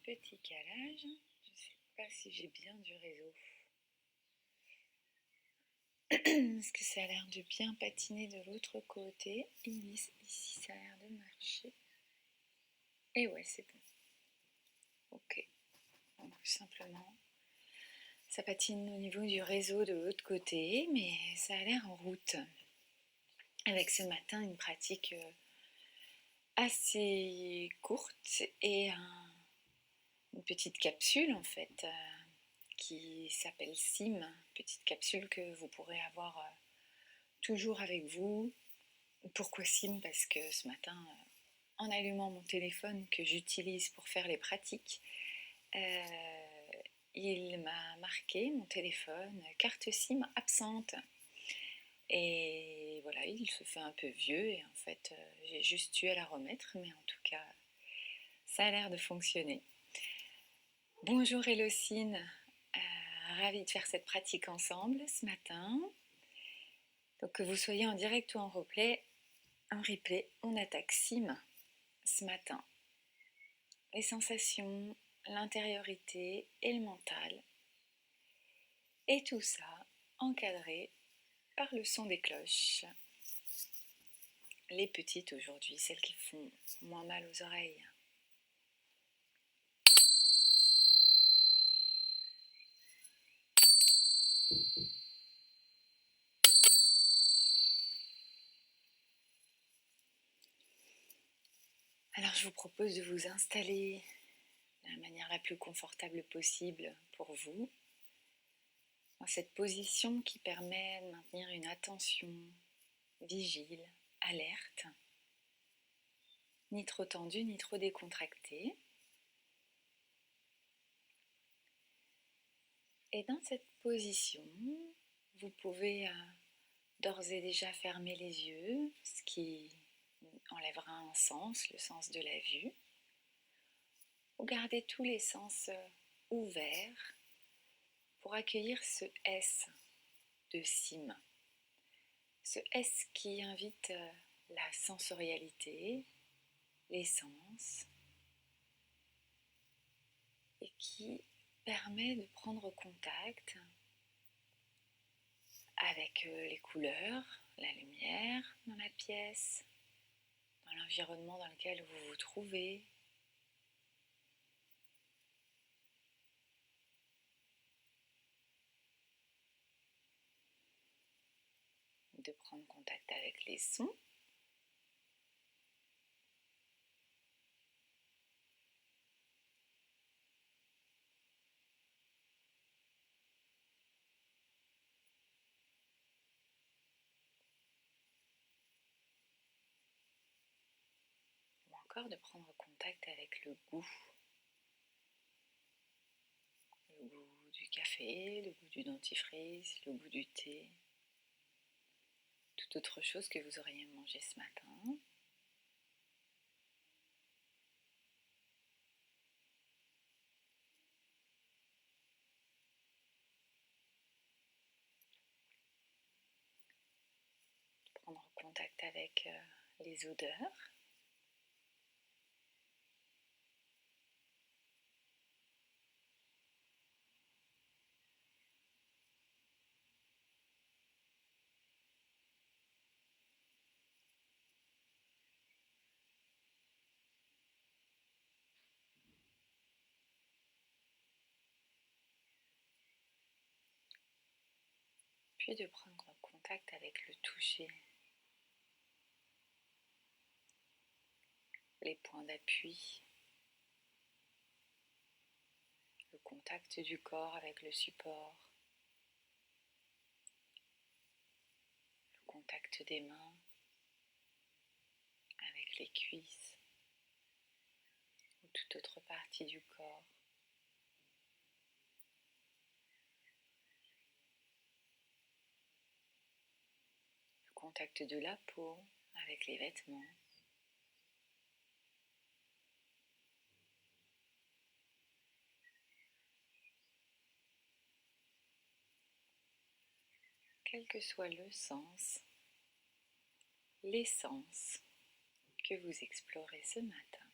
petit calage. Je ne sais pas si j'ai bien du réseau. Parce que ça a l'air de bien patiner de l'autre côté. Ici, ça a l'air de marcher. Et ouais, c'est bon. Ok. Donc simplement, ça patine au niveau du réseau de l'autre côté, mais ça a l'air en route. Avec ce matin une pratique assez courte et une petite capsule en fait qui s'appelle SIM, petite capsule que vous pourrez avoir toujours avec vous. Pourquoi SIM? Parce que ce matin, en allumant mon téléphone que j'utilise pour faire les pratiques, il m'a marqué mon téléphone carte SIM absente. Et voilà, il se fait un peu vieux et en fait j'ai juste eu à la remettre, mais en tout cas ça a l'air de fonctionner. Bonjour Élocine, ravie de faire cette pratique ensemble ce matin. Donc que vous soyez en direct ou en replay, on attaque SIM ce matin. Les sensations, l'intériorité et le mental. Et tout ça encadré par le son des cloches. Les petites aujourd'hui, celles qui font moins mal aux oreilles. Alors je vous propose de vous installer de la manière la plus confortable possible pour vous, dans cette position qui permet de maintenir une attention vigile, alerte, ni trop tendue ni trop décontractée. Et dans cette position, vous pouvez d'ores et déjà fermer les yeux, ce qui enlèvera un sens, le sens de la vue. Ou gardez tous les sens ouverts pour accueillir ce S de SIM. Ce S qui invite la sensorialité, les sens, et qui permet de prendre contact avec les couleurs, la lumière dans la pièce, dans l'environnement dans lequel vous vous trouvez. De prendre contact avec les sons. Ou encore de prendre contact avec le goût. Le goût du café, le goût du dentifrice, le goût du thé. Toute autre chose que vous auriez mangé ce matin. Prendre contact avec les odeurs. Puis de prendre contact avec le toucher. Les points d'appui. Le contact du corps avec le support. Le contact des mains avec les cuisses ou toute autre partie du corps. Le contact de la peau avec les vêtements. Quel que soit le sens, l'essence que vous explorez ce matin.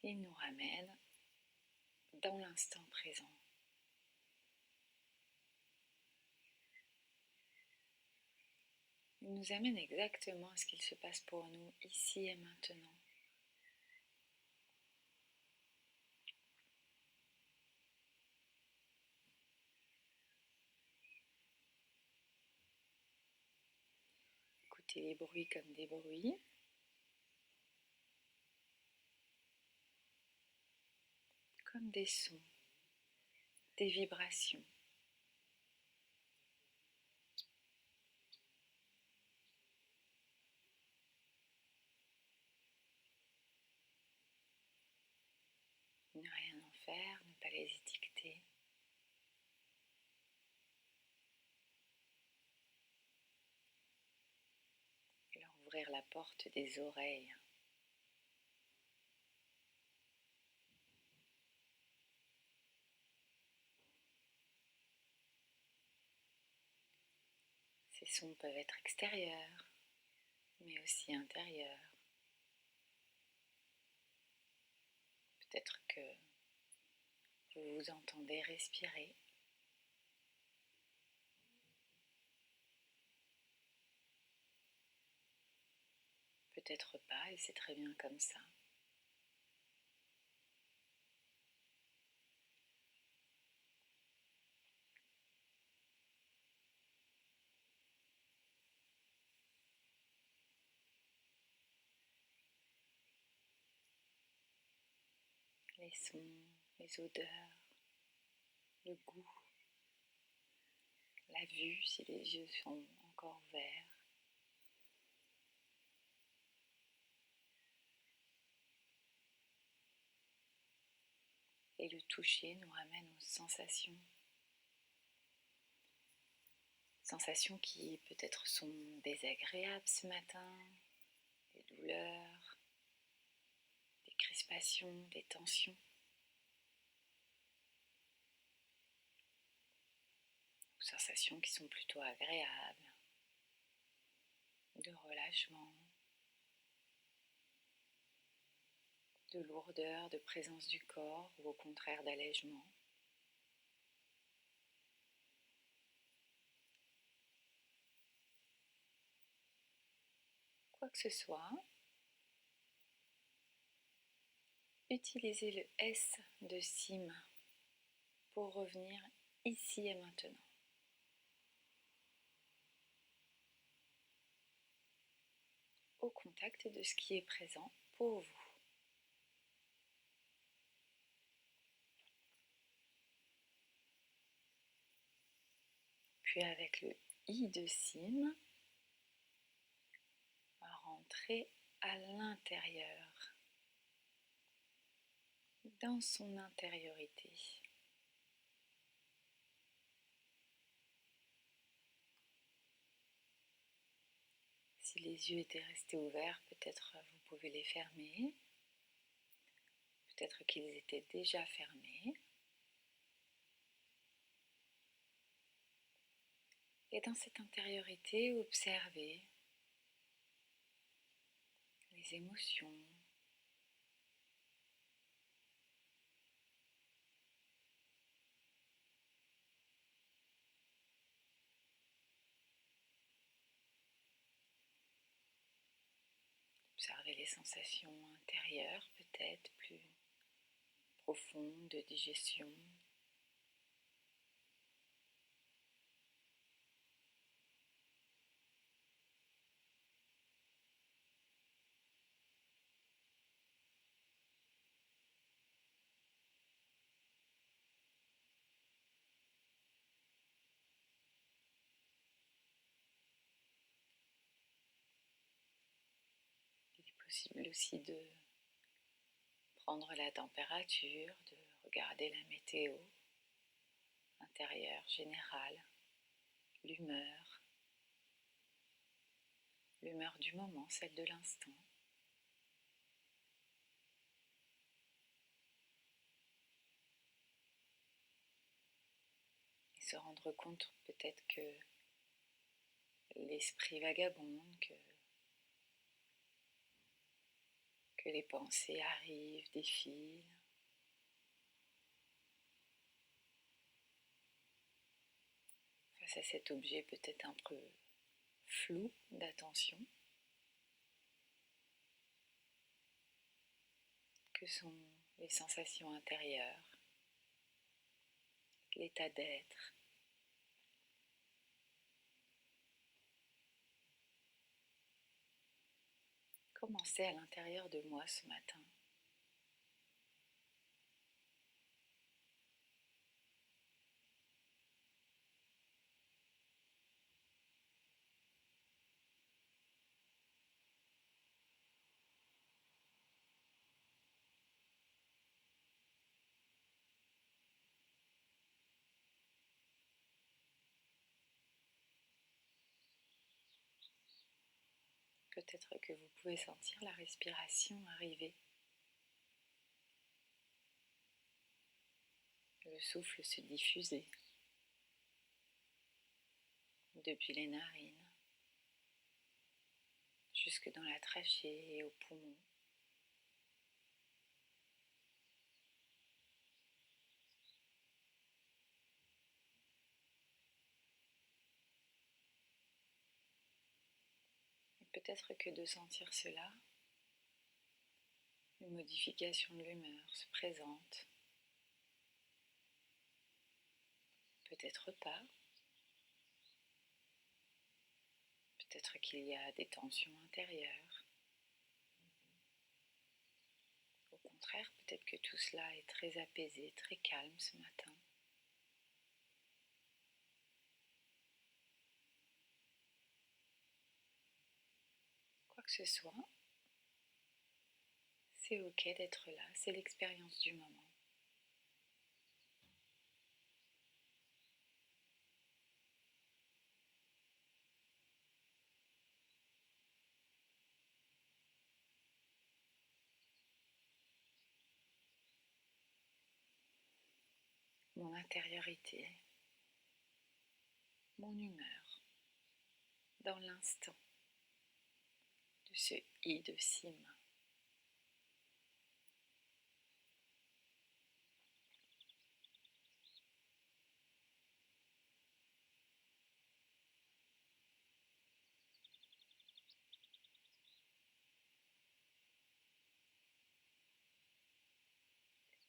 Il nous ramène dans l'instant présent. Il nous amène exactement à ce qu'il se passe pour nous ici et maintenant. Écoutez les bruits comme des bruits. Comme des sons, des vibrations. Ne rien en faire, ne pas les étiqueter. Et leur ouvrir la porte des oreilles. Ces sons peuvent être extérieurs, mais aussi intérieurs. Peut-être que vous vous entendez respirer. Peut-être pas, et c'est très bien comme ça. Les sons, les odeurs, le goût, la vue si les yeux sont encore verts. Et le toucher nous ramène aux sensations. Sensations qui peut-être sont désagréables ce matin, des douleurs, des crispations, des tensions. Ou sensations qui sont plutôt agréables, de relâchement, de lourdeur, de présence du corps ou au contraire d'allègement. Quoi que ce soit, utilisez le S de SIM pour revenir ici et maintenant. Au contact de ce qui est présent pour vous. Puis avec le I de SIM, rentrer à l'intérieur, dans son intériorité. Si les yeux étaient restés ouverts, peut-être vous pouvez les fermer. Peut-être qu'ils étaient déjà fermés. Et dans cette intériorité, observez les émotions, observez les sensations intérieures, peut-être plus profondes de digestion. Il est possible aussi de prendre la température, de regarder la météo intérieure générale, l'humeur du moment, celle de l'instant. Et se rendre compte peut-être que l'esprit vagabonde, que que les pensées arrivent, défilent. Face à cet objet peut-être un peu flou d'attention, que sont les sensations intérieures, l'état d'être. Comment c'est à l'intérieur de moi ce matin? Peut-être que vous pouvez sentir la respiration arriver, le souffle se diffuser depuis les narines jusque dans la trachée et aux poumons. Et peut-être que de sentir cela, une modification de l'humeur se présente. Peut-être pas. Peut-être qu'il y a des tensions intérieures. Au contraire, peut-être que tout cela est très apaisé, très calme ce matin. Quoi que ce soit, c'est ok d'être là, c'est l'expérience du moment. Mon intériorité, mon humeur, dans l'instant de ce i de cime.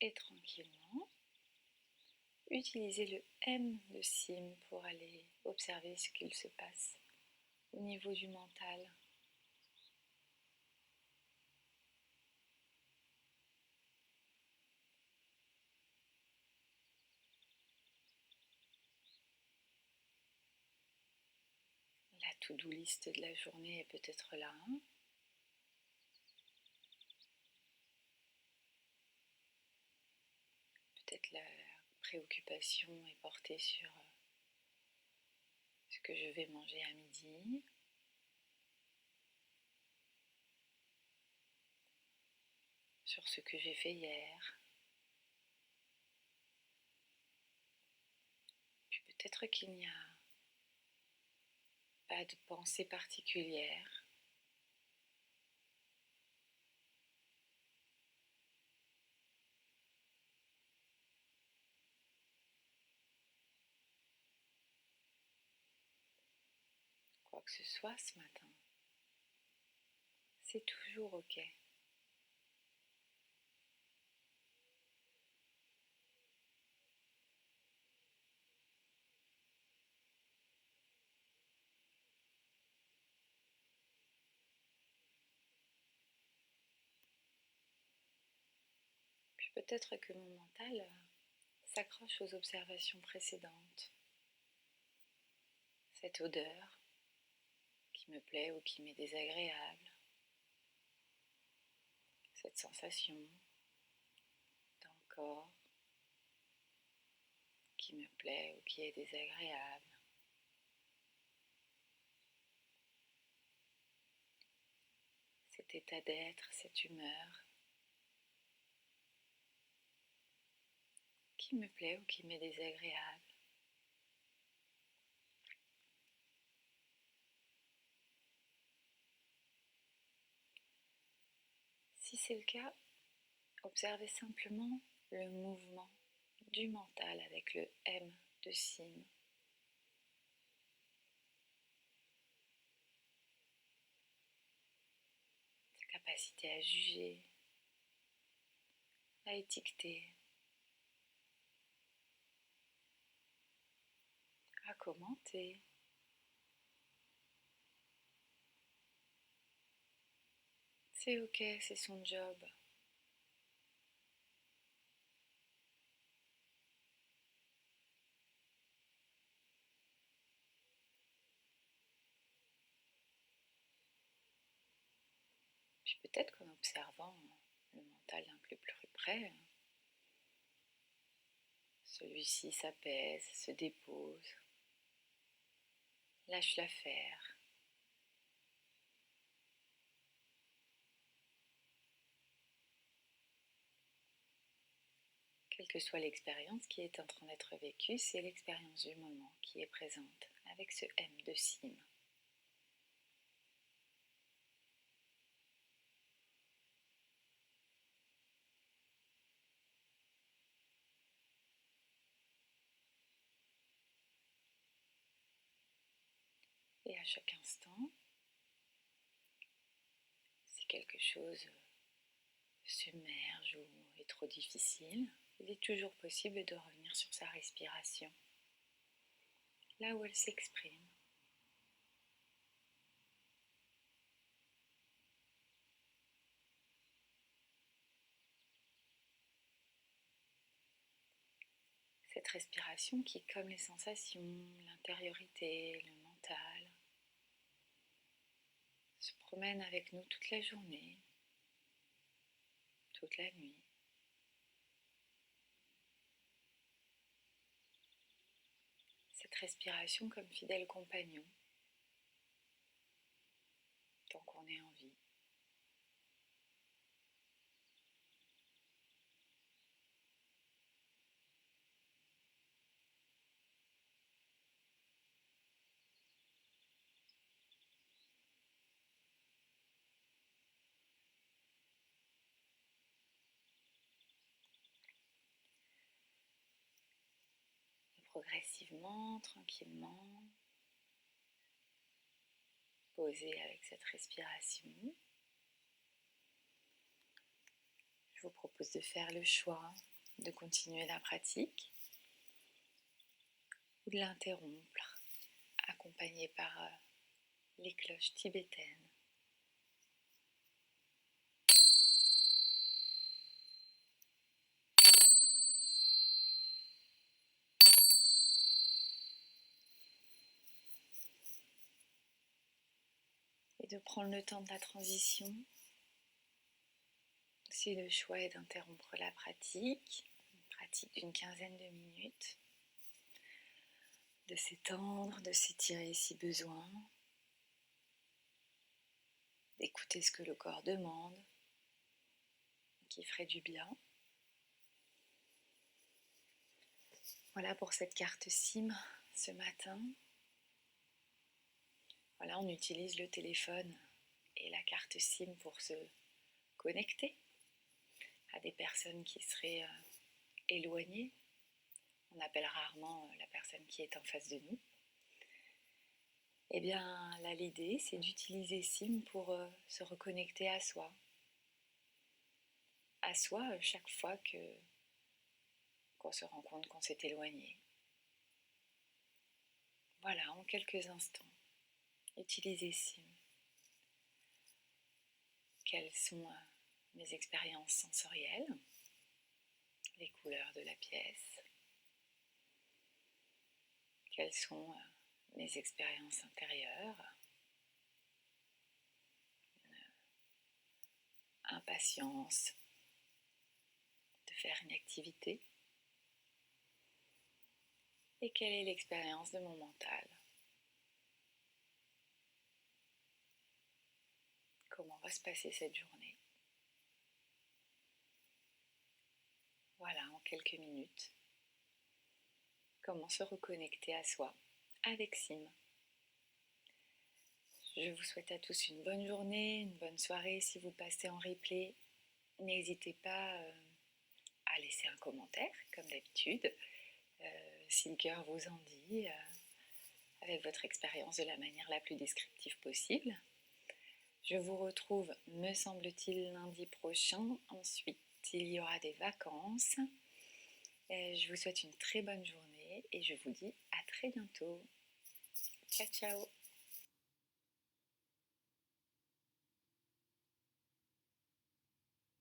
Et tranquillement, utilisez le M de cime pour aller observer ce qu'il se passe au niveau du mental. La to-do list de la journée est peut-être là. Peut-être la préoccupation est portée sur ce que je vais manger à midi. Sur ce que j'ai fait hier. Puis peut-être qu'il n'y a pas de pensée particulière. Quoi que ce soit ce matin, c'est toujours ok. Puis peut-être que mon mental s'accroche aux observations précédentes. Cette odeur qui me plaît ou qui m'est désagréable. Cette sensation dans le corps qui me plaît ou qui est désagréable. Cet état d'être, cette humeur qui me plaît ou qui m'est désagréable. Si c'est le cas, observez simplement le mouvement du mental avec le M de Sim. Sa capacité à juger, à étiqueter, à commenter. C'est ok, c'est son job. Puis peut-être qu'en observant le mental d'un plus près, celui-ci s'apaise, se dépose, lâche l'affaire. Quelle que soit l'expérience qui est en train d'être vécue, c'est l'expérience du moment qui est présente avec ce M de Sim. Et à chaque instant, si quelque chose submerge ou est trop difficile, il est toujours possible de revenir sur sa respiration, là où elle s'exprime. Cette respiration qui, comme les sensations, l'intériorité, le mental, se promène avec nous toute la journée, toute la nuit. Cette respiration comme fidèle compagnon, tant qu'on est en vie. Et progressivement, tranquillement, posé avec cette respiration, je vous propose de faire le choix de continuer la pratique ou de l'interrompre, accompagné par les cloches tibétaines. Et de prendre le temps de la transition. Si le choix est d'interrompre la pratique, une pratique d'une quinzaine de minutes, de s'étendre, de s'étirer si besoin, d'écouter ce que le corps demande, qui ferait du bien. Voilà pour cette carte SIM ce matin. Voilà, on utilise le téléphone et la carte SIM pour se connecter à des personnes qui seraient éloignées. On appelle rarement la personne qui est en face de nous. Eh bien, là, l'idée, c'est d'utiliser SIM pour se reconnecter à soi. À soi chaque fois qu'on se rend compte qu'on s'est éloigné. Voilà, en quelques instants, utilisez SIM. Quelles sont mes expériences sensorielles, les couleurs de la pièce, quelles sont mes expériences intérieures, impatience de faire une activité, et quelle est l'expérience de mon mental. Comment va se passer cette journée? Voilà, en quelques minutes, comment se reconnecter à soi avec SIM. Je vous souhaite à tous une bonne journée, une bonne soirée si vous passez en replay. n'hésitez pas à laisser un commentaire, comme d'habitude, si le cœur vous en dit, avec votre expérience de la manière la plus descriptive possible. Je vous retrouve, me semble-t-il, lundi prochain. Ensuite, il y aura des vacances. Je vous souhaite une très bonne journée et je vous dis à très bientôt. Ciao, ciao!